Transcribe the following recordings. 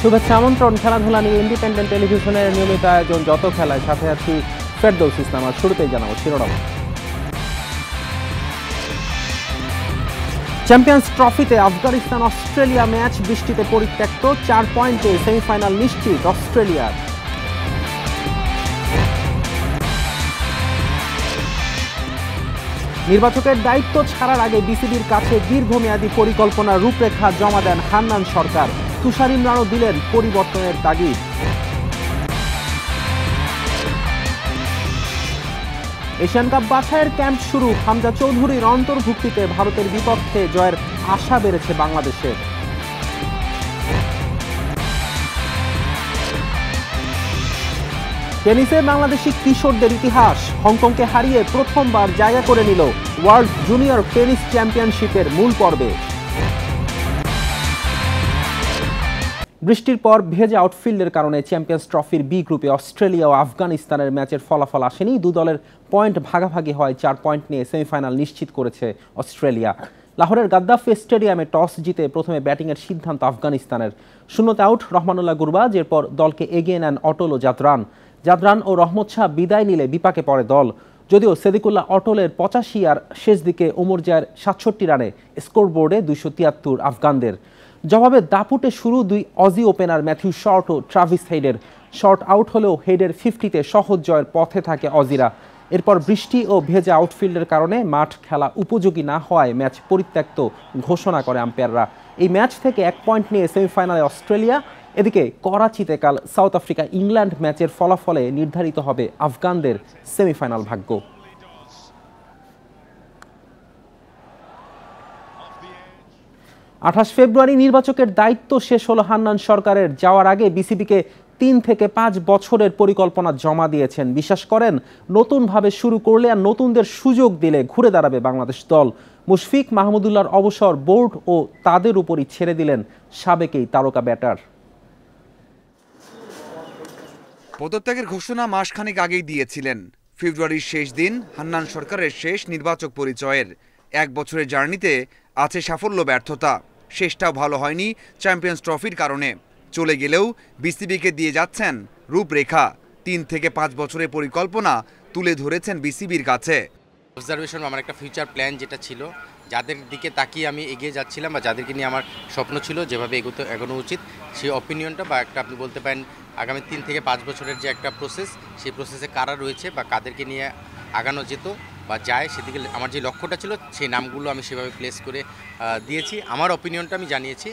শুভেচ্ছা আমন্ত্রণ খেলাধুলা নিয়ে ইন্ডিপেন্ডেন্ট টেলিভিশনের নিয়মিত আয়োজন যত খেলায় সাথে আছি ফেরদৌস ইসলাম। আর শুরুতেই জানাবো শিরোনাম। চ্যাম্পিয়ন্স ট্রফিতে আফগানিস্তান অস্ট্রেলিয়া ম্যাচ বৃষ্টিতে পরিত্যক্ত, 4 পয়েন্টে সেমিফাইনাল নিশ্চিত অস্ট্রেলিয়ার। নির্বাচকের দায়িত্ব ছাড়ার আগে বিসিবির কাছে দীর্ঘমেয়াদী পরিকল্পনার রূপরেখা জমা দেন হান্নান সরকার। তুষার ইমরানও দিলেন পরিবর্তনের তাগিদ। এশিয়ান কাপ বাছাইয়ের ক্যাম্প শুরু, হামজা চৌধুরীর অন্তর্ভুক্তিতে ভারতের বিপক্ষে জয়ের আশা বেড়েছে বাংলাদেশের। টেনিসে বাংলাদেশি কিশোরদের ইতিহাস, হংকংকে হারিয়ে প্রথমবার জায়গা করে নিল ওয়ার্ল্ড জুনিয়র টেনিস চ্যাম্পিয়নশিপের মূল পর্বে। বৃষ্টির পর ভেজা আউটফিল্ডের কারণে চ্যাম্পিয়ন্স ট্রফির বি গ্রুপে অস্ট্রেলিয়া ও আফগানিস্তানের ম্যাচের ফলাফল আসেনি। দু দলের পয়েন্ট ভাগাভাগি হয়, 4 পয়েন্ট নিয়ে সেমিফাইনাল নিশ্চিত করেছে অস্ট্রেলিয়া। লাহোরের গাদ্দাফি স্টেডিয়ামে টস জিতে প্রথমে ব্যাটিংয়ের সিদ্ধান্ত আফগানিস্তানের। শূন্যতে আউট রহমানুল্লাহ গুরবাজ, এরপর দলকে এগিয়ে নেন অটল ও জাদরান ও রহমত শাহ বিদায় নিলে বিপাকে পড়ে দল। যদিও সেদিকুল্লাহ অটলের 85 আর শেষ দিকে ওমর জায়ের 67 রানে স্কোরবোর্ডে 273 আফগানদের। জবাবে দাপুটে শুরু দুই অজি ওপেনার ম্যাথিউ শর্ট ও ট্রাভিস হেডের। শর্ট আউট হলেও হেডের 50-তে সহজ জয়ের পথে থাকে অজিরা। এরপর বৃষ্টি ও ভেজা আউটফিল্ডের কারণে মাঠ খেলা উপযোগী না হওয়ায় ম্যাচ পরিত্যক্ত ঘোষণা করে আম্পায়াররা। এই ম্যাচ থেকে 1 পয়েন্ট নিয়ে সেমিফাইনালে অস্ট্রেলিয়া। এদিকে করাচিতে কাল সাউথ আফ্রিকা ইংল্যান্ড ম্যাচের ফলাফলে নির্ধারিত হবে আফগানদের সেমিফাইনাল ভাগ্য। 28 ফেব্রুয়ারি নির্বাচকের দায়িত্ব শেষ হলো হান্নান সরকারের। যাওয়ার আগে বিসিবিকে 3 থেকে 5 বছরের পরিকল্পনা জমা দিয়েছেন। বিশ্বাস করেন নতুনভাবে শুরু করলে আর নতুনদের সুযোগ দিলে ঘুরে দাঁড়াবে বাংলাদেশ দল। মুশফিক মাহমুদুল্লাহর অবসর বোর্ড ও তাদের উপরই ছেড়ে দিলেন সাবেক এই তারকা ব্যাটার। পদত্যাগের ঘোষণা মাসখানেক আগেই দিয়েছিলেন। ফেব্রুয়ারির শেষ দিন হান্নান সরকারের শেষ নির্বাচক পরিচয়ের। 1 বছরের জার্নিতে আছে সাফল্য ব্যর্থতা। শেষটাও ভালো হয়নি চ্যাম্পিয়ন্স ট্রফির কারণে। চলে গেলেও বিসিবিকে দিয়ে যাচ্ছেন রূপরেখা। 3 থেকে 5 বছরের পরিকল্পনা তুলে ধরেছেন বিসিবির কাছে। অবজারভেশন আমার একটা ফিউচার প্ল্যান যেটা ছিল, যাদের দিকে তাকিয়ে আমি এগিয়ে যাচ্ছিলাম বা যাদেরকে নিয়ে আমার স্বপ্ন ছিল যেভাবে এগোনো উচিত, সেই অপিনিয়নটা বা একটা আপনি বলতে পারেন আগামী 3 থেকে 5 বছরের যে একটা প্রসেস, সেই প্রসেসে কারা রয়েছে বা কাদেরকে নিয়ে আগানো যেত বা যায়, সেদিকে আমার যে লক্ষ্যটা ছিল সেই নামগুলো আমি সেভাবে প্লেস করে দিয়েছি। আমার অপিনিয়নটা আমি জানিয়েছি।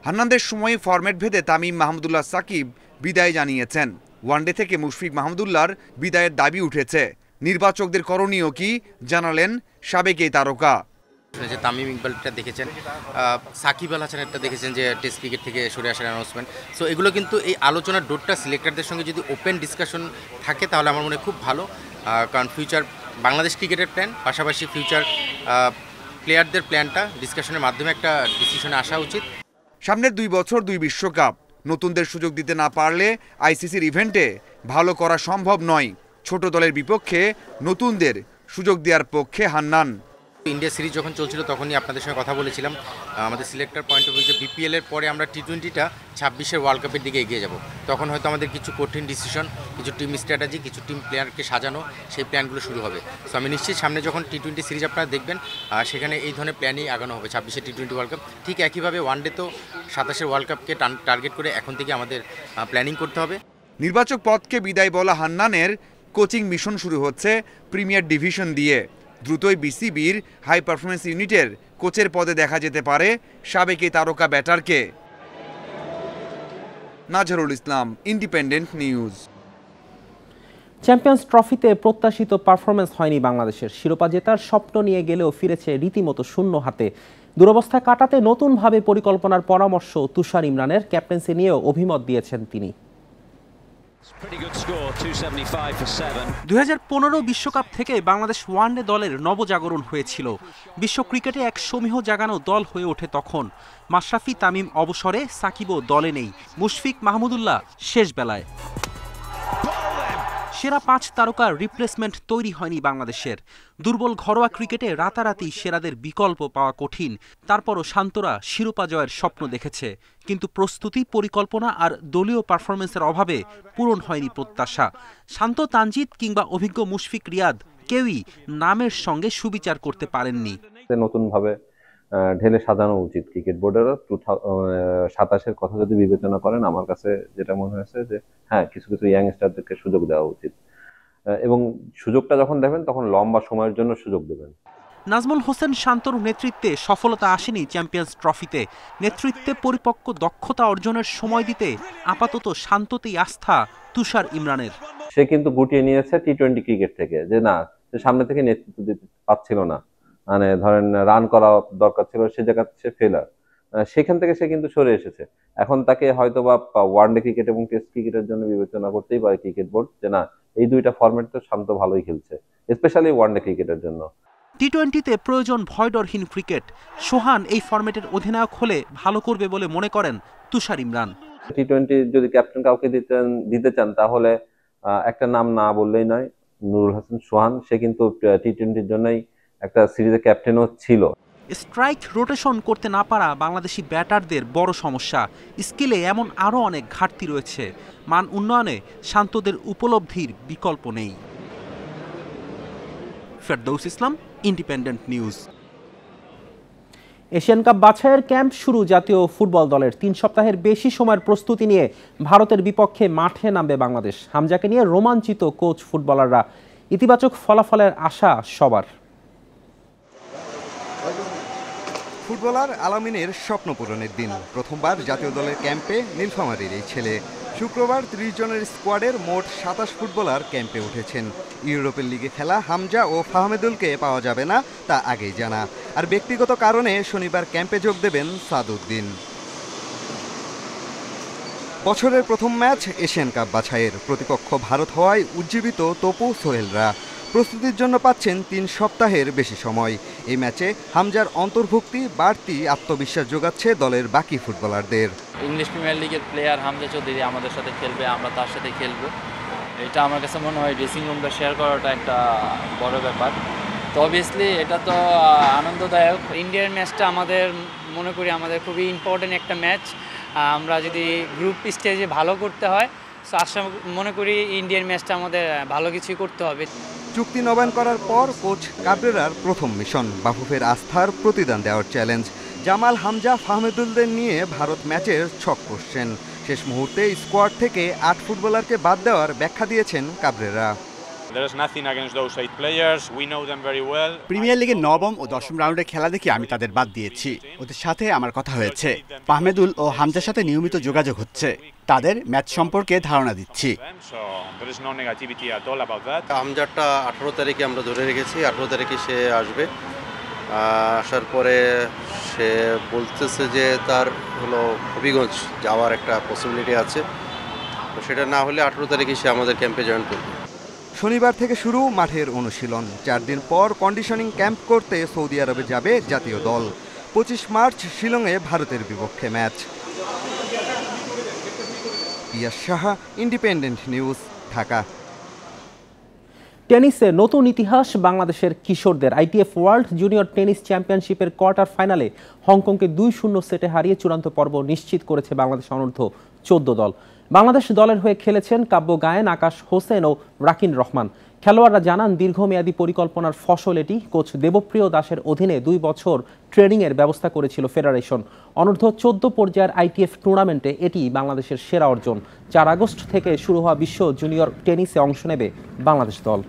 হান্নানদের সময়ে ফরম্যাট ভেদে তামিম মাহমুদুল্লাহ সাকিব বিদায় জানিয়েছেন। ওয়ানডে থেকে মুশফিক মাহমুদুল্লাহর বিদায়ের দাবি উঠেছে। নির্বাচকদের করণীয় কি জানালেন সাবেক এই তারকা। যে তামিম ইকবালটা দেখেছেন, সাকিব আল হাসানেরটা দেখেছেন যে টেস্ট ক্রিকেট থেকে সরে আসার অ্যানাউন্সমেন্ট। সো এগুলো কিন্তু এই আলোচনার ডোরটা সিলেক্টরদের সঙ্গে যদি ওপেন ডিসকাশন থাকে তাহলে আমার মনে হয় খুব ভালো। কারণ ফিউচার বাংলাদেশ ক্রিকেটের প্ল্যান, পাশাপাশি ফিউচার প্লেয়ারদের প্ল্যানটা ডিসকাশনের মাধ্যমে একটা ডিসিশনে আসা উচিত। সামনের 2 বছর 2 বিশ্বকাপ, নতুনদের সুযোগ দিতে না পারলে আইসিসির ইভেন্টে ভালো করা সম্ভব নয়। ছোট দলের বিপক্ষে নতুনদের সুযোগ দেওয়ার পক্ষে হান্নান। ইন্ডিয়া সিরিজ যখন চলছিল তখনই আপনাদের সঙ্গে কথা বলেছিলাম আমাদের সিলেক্টর পয়েন্ট অফ ভিউ যে বিপিএলের পরে আমরা টি20টা 26-এর ওয়ার্ল্ড কাপের দিকে এগিয়ে যাব। তখন হয়তো আমাদের কিছু কঠিন ডিসিশন, কিছু টিম স্ট্র্যাটেজি, কিছু টিম প্লেয়ারকে সাজানো, সেই প্ল্যানগুলো শুরু হবে। সো আমি নিশ্চিত সামনে যখন টি20 সিরিজ আপনারা দেখবেন সেখানে এই ধরনের প্ল্যানই আগানো হবে। 26-এর টি20 ওয়ার্ল্ড কাপ, ঠিক একইভাবে ওয়ানডে তো 27-এর ওয়ার্ল্ড কাপকে টার্গেট করে এখন থেকে আমাদের প্ল্যানিং করতে হবে। নির্বাচক পদকে বিদায় বলা হান্নানের কোচিং মিশন শুরু হচ্ছে প্রিমিয়ার ডিভিশন দিয়ে। দ্রুতই বিসিবির হাই পারফরমেন্স ইউনিটের কোচের পদে দেখা যেতে পারে সাবেক এই তারকা ব্যাটারকে। নাজরুল ইসলাম, ইন্ডিপেন্ডেন্ট নিউজ। চ্যাম্পিয়ন্স ট্রফিতে প্রত্যাশিত পারফরমেন্স হয়নি বাংলাদেশের। শিরোপা জেতার স্বপ্ন নিয়ে গেলেও ফিরেছে রীতিমতো শূন্য হাতে। দুরবস্থা কাটাতে নতুনভাবে পরিকল্পনার পরামর্শ তুষার ইমরানের। ক্যাপ্টেন্সি নিয়েও অভিমত দিয়েছেন তিনি। 2015 বিশ্বকাপ থেকে বাংলাদেশ ওয়ানডে দলের নবজাগরণ হয়েছিল। বিশ্ব ক্রিকেটে এক সমীহ জাগানো দল হয়ে ওঠে তখন। মাশরাফি তামিম অবসরে, সাকিবও দলে নেই, মুশফিক মাহমুদুল্লাহ শেষ বেলায়। সেরা 5 তারকার রিপ্লেসমেন্ট তৈরি হয়নি বাংলাদেশের। দুর্বল ঘরোয়া ক্রিকেটে রাতারাতি সেরাদের বিকল্প পাওয়া কঠিন। তারপরও শান্তরা শিরোপা জয়ের স্বপ্ন দেখেছে, কিন্তু প্রস্তুতি, পরিকল্পনা আর দলীয় পারফরমেন্সের অভাবে পূরণ হয়নি প্রত্যাশা। শান্ত, তানজিদ কিংবা অভিজ্ঞ মুশফিক রিয়াদ কেউই নামের সঙ্গে সুবিচার করতে পারেননি। নতুনভাবে ঢেলে সাজানো উচিত ক্রিকেট বোর্ডেরও। 27-এর কথা যদি বিবেচনা করেন, আমার কাছে যেটা মনে হয়েছে যে হ্যাঁ, কিছু কিছু ইয়াংস্টারদেরকে সুযোগ দেওয়া উচিত, এবং সুযোগটা যখন দেবেন তখন লম্বা সময়ের জন্য সুযোগ দেবেন। নাজমুল হোসেন শান্তর নেতৃত্বে সফলতা আসেনি চ্যাম্পিয়ন্স ট্রফিতে। নেতৃত্বে পরিপক্ক দক্ষতা অর্জনের সময় দিতে আপাতত শান্ততেই আস্থা তুষার ইমরানের। সে কিন্তু গুটিয়ে নিয়েছে টি-20 ক্রিকেট থেকে, যে না, সে সামনে থেকে নেতৃত্ব দিতে পারছিল না, মানে ধরেন রান করা দরকার ছিল, সে জায়গাতে সে ফেলার, সেখান থেকে সে কিন্তু সরে এসেছে। এখন তাকে হয়তো বা ওয়ানডে ক্রিকেট এবং টেস্ট ক্রিকেটের জন্য বিবেচনা করতেই পারে ক্রিকেট বোর্ড, যে না, এই দুইটা ফরম্যাট তো শান্ত ভালোই খেলছে, স্পেশালি ওয়ানডে ক্রিকেটের জন্য। টি-20তে প্রয়োজন ভয়ডরহীন ক্রিকেট। সোহান এই ফরম্যাটের অধিনায়ক হলে ভালো করবে বলে মনে করেন তুষার ইমরান। টি-20 যদি ক্যাপ্টেন কাউকে দিতে চান, তাহলে একটা নাম না বললেই নয়, নুরুল হাসান সোহান। সে কিন্তু টি-20-র জন্যই একটা সিরিজের ক্যাপ্টেনও ছিল। স্ট্রাইক রোটেশন করতে না পারা বাংলাদেশি ব্যাটারদের বড় সমস্যা। স্কিলে এমন আরও অনেক ঘাটতি রয়েছে। মান উন্নয়নে শান্তদের উপলব্ধির বিকল্প নেই। ফেরদৌস ইসলাম, ইন্ডিপেন্ডেন্ট নিউজ। এশিয়ান কাপ বাছাইয়ের ক্যাম্প শুরু জাতীয় ফুটবল দলের। 3 সপ্তাহের বেশি সময়ের প্রস্তুতি নিয়ে ভারতের বিপক্ষে মাঠে নামবে বাংলাদেশ। হামজাকে নিয়ে রোমাঞ্চিত কোচ, ফুটবলাররা। ইতিবাচক ফলাফলের আশা সবার। ফুটবলার আলামিনের স্বপ্ন পূরণের দিন। প্রথমবার জাতীয় দলের ক্যাম্পে নীলফামারীর এই ছেলে। শুক্রবার 30 জনের স্কোয়াডের মোট 27 ফুটবলার ক্যাম্পে উঠেছেন। ইউরোপের লিগে খেলা হামজা ও ফাহমেদুলকে পাওয়া যাবে না, তা আগেই জানা। আর ব্যক্তিগত কারণে শনিবার ক্যাম্পে যোগ দেবেন সাদউদ্দিন। বছরের প্রথম ম্যাচ এশিয়ান কাপ বাছাইয়ের। প্রতিপক্ষ ভারত হওয়ায় উজ্জীবিত তপু, সোহেলরা। প্রস্তুতির জন্য পাচ্ছেন 3 সপ্তাহের বেশি সময়। এই ম্যাচে হামজার অন্তর্ভুক্তি বাড়তি আত্মবিশ্বাস যোগাচ্ছে দলের বাকি ফুটবলারদের। ইংলিশ প্রিমিয়ার লিগের প্লেয়ার হামজা চৌধুরী আমাদের সাথে খেলবে, আমরা তার সাথে খেলবো। এটা আমার কাছে মনে হয় ড্রেসিং রুমটা শেয়ার করাটা একটা বড় ব্যাপার। তো অবভিয়াসলি এটা তো আনন্দদায়ক। ইন্ডিয়ার ম্যাচটা আমাদের মনে করি আমাদের খুবই ইম্পর্টেন্ট একটা ম্যাচ। আমরা যদি গ্রুপ স্টেজে ভালো করতে হয়, তো আশা মনে করি ইন্ডিয়ান ম্যাচটা আমাদের ভালো কিছুই করতে হবে। চুক্তি নবায়ন করার পর কোচ কাবরেরার প্রথম মিশন বাফুফের আস্থার প্রতিদান দেওয়ার চ্যালেঞ্জ। জামাল, হামজা, ফাহমেদুলদের নিয়ে ভারত ম্যাচের ছক কষছেন। শেষ মুহূর্তে স্কোয়াড থেকে 8 ফুটবলারকে বাদ দেওয়ার ব্যাখ্যা দিয়েছেন কাবরেরা। প্রিমিয়ার লিগের 9ম ও 10ম রাউন্ডে খেলা দেখে আমি তাদের বাদ দিয়েছি। ওদের সাথে আমার কথা হয়েছে। ফাহমেদুল ও হামজার সাথে নিয়মিত যোগাযোগ হচ্ছে। তাদের ম্যাচ সম্পর্কে ধারণা দিচ্ছি। হামজারটা 18 তারিখে আমরা ধরে রেখেছি। 18 তারিখে সে আসবে। আসার পরে সে বলতেছে যে তার হলো হবিগঞ্জ যাওয়ার একটা পসিবিলিটি আছে। তো সেটা না হলে 18 তারিখে সে আমাদের ক্যাম্পে জয়েন করবে। শনিবার থেকে শুরু মাঠের অনুশীলন। 4 দিন পর কন্ডিশনিং ক্যাম্প করতে সৌদি আরবে যাবে জাতীয় দল। 25 মার্চ শিলংয়ে ভারতের বিপক্ষে ম্যাচ। পিয়াস সাহা, ইন্ডিপেন্ডেন্ট নিউজ, ঢাকা। টেনিসে নতুন ইতিহাস বাংলাদেশের কিশোরদের। আইটিএফ ওয়ার্ল্ড জুনিয়র টেনিস চ্যাম্পিয়নশিপের কোয়ার্টার ফাইনালে হংকংকে 2-0 সেটে হারিয়ে চূড়ান্ত পর্ব নিশ্চিত করেছে বাংলাদেশ অনূর্ধ্ব 14 দল। বাংলাদেশ দলের হয়ে খেলেছেন কাব্য গায়েন, আকাশ হোসেন ও রাকিন রহমান। খেলোয়াড়রা জানান, দীর্ঘমেয়াদী পরিকল্পনার ফসল এটি। কোচ দেবপ্রিয় দাসের অধীনে 2 বছর ট্রেনিংয়ের ব্যবস্থা করেছিল ফেডারেশন। অনূর্ধ্ব 14 পর্যায়ের আইটিএফ টুর্নামেন্টে এটি বাংলাদেশের সেরা অর্জন। 4 আগস্ট থেকে শুরু হওয়া বিশ্ব জুনিয়র টেনিসে অংশ নেবে বাংলাদেশ দল।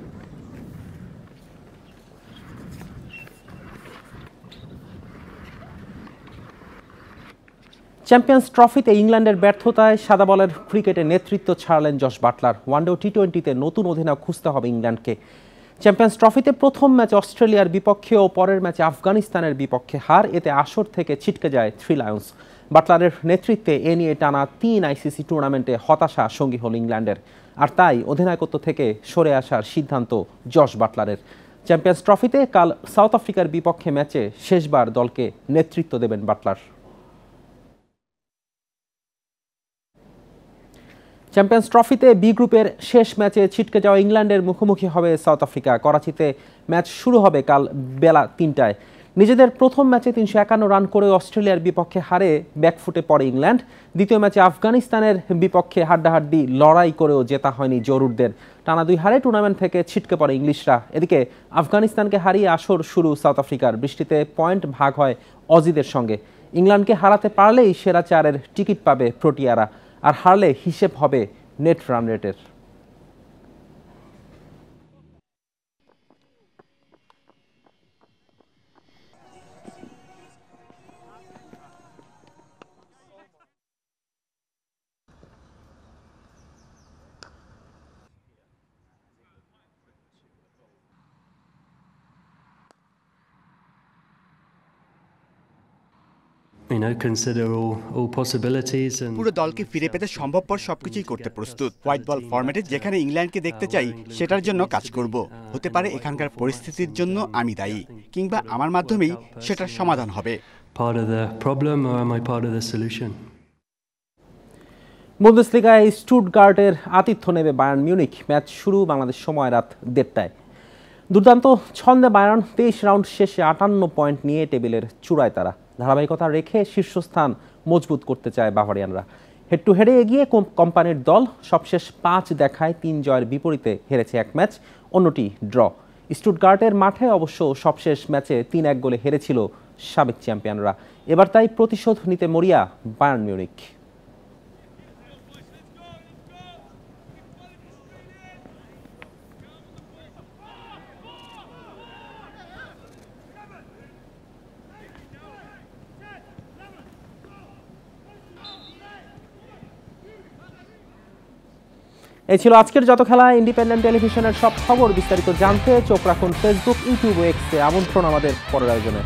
চ্যাম্পিয়ন্স ট্রফিতে ইংল্যান্ডের ব্যর্থতায় সাদা বলের ক্রিকেটে নেতৃত্ব ছাড়লেন জশ বাটলার। ওয়ানডে ও টি-20তে নতুন অধিনায়ক খুঁজতে হবে ইংল্যান্ডকে। চ্যাম্পিয়ন্স ট্রফিতে প্রথম ম্যাচ অস্ট্রেলিয়ার বিপক্ষে ও পরের ম্যাচে আফগানিস্তানের বিপক্ষে হার। এতে আসর থেকে ছিটকে যায় 3 লায়ন্স। বাটলারের নেতৃত্বে এ নিয়ে টানা 3 আইসিসি টুর্নামেন্টে হতাশা সঙ্গী হল ইংল্যান্ডের। আর তাই অধিনায়কত্ব থেকে সরে আসার সিদ্ধান্ত জশ বাটলারের। চ্যাম্পিয়ন্স ট্রফিতে কাল সাউথ আফ্রিকার বিপক্ষে ম্যাচে শেষবার দলকে নেতৃত্ব দেবেন বাটলার। চ্যাম্পিয়ন্স ট্রফিতে বি গ্রুপের শেষ ম্যাচে ছিটকে যাওয়া ইংল্যান্ডের মুখোমুখি হবে সাউথ আফ্রিকা। করাচিতে ম্যাচ শুরু হবে কাল বেলা ৩টায়। নিজেদের প্রথম ম্যাচে ৩৫১ রান করে অস্ট্রেলিয়ার বিপক্ষে হারে ব্যাকফুটে পড়ে ইংল্যান্ড। দ্বিতীয় ম্যাচে আফগানিস্তানের বিপক্ষে হাড্ডাহাড্ডি লড়াই করেও জেতা হয়নি জরুরদের। টানা 2 হারে টুর্নামেন্ট থেকে ছিটকে পড়ে ইংলিশরা। এদিকে আফগানিস্তানকে হারিয়ে আসর শুরু সাউথ আফ্রিকার। বৃষ্টিতে পয়েন্ট ভাগ হয় অজিদের সঙ্গে। ইংল্যান্ডকে হারাতে পারলেই সেরা 4-এর টিকিট পাবে প্রোটিয়ারা, আর হারলে হিসেব হবে নেট রান রেটের। পুরো দলকে ফিরে পেতে সম্ভবপর সবকিছুই করতে প্রস্তুত। হোয়াইট বল ফরম্যাটে যেখানে ইংল্যান্ডকে দেখতে চাই সেটার জন্য কাজ করব। হতে পারে এখানকার পরিস্থিতির জন্য আমি দায়ী, কিংবা আমার মাধ্যমেই সেটার সমাধান হবে। বুন্দেসলিগায় স্টুটগার্টের আতিথ্য নেবে বায়ার্ন মিউনিখ। ম্যাচ শুরু বাংলাদেশ সময় রাত 1টায়। দুর্দান্ত ছন্দে বায়ার্ন 23 রাউন্ড শেষে 58 পয়েন্ট নিয়ে টেবিলের চূড়ায় তারা। ধারাবাহিকতা রেখে শীর্ষস্থান মজবুত করতে চায় বাভারিয়ানরা। হেড টু হেডে এগিয়ে কোম্পানির দল সবশেষ 5 দেখায় 3 জয়ের বিপরীতে হেরেছে 1 ম্যাচ, অন্যটি ড্র। স্টুটগার্টের মাঠে অবশ্য সবশেষ ম্যাচে 3-1 গোলে হেরেছিল সাবেক চ্যাম্পিয়নরা। এবার তাই প্রতিশোধ নিতে মরিয়া বায়ার্ন মিউনিখ। এই ছিল আজকের যত খেলা। ইন্ডিপেন্ডেন্ট টেলিভিশনের সব খবর বিস্তারিত জানতে চোখ রাখুন ফেসবুক, ইউটিউব ও এক্সে। আমন্ত্রণ আমাদের পরের আয়োজনে।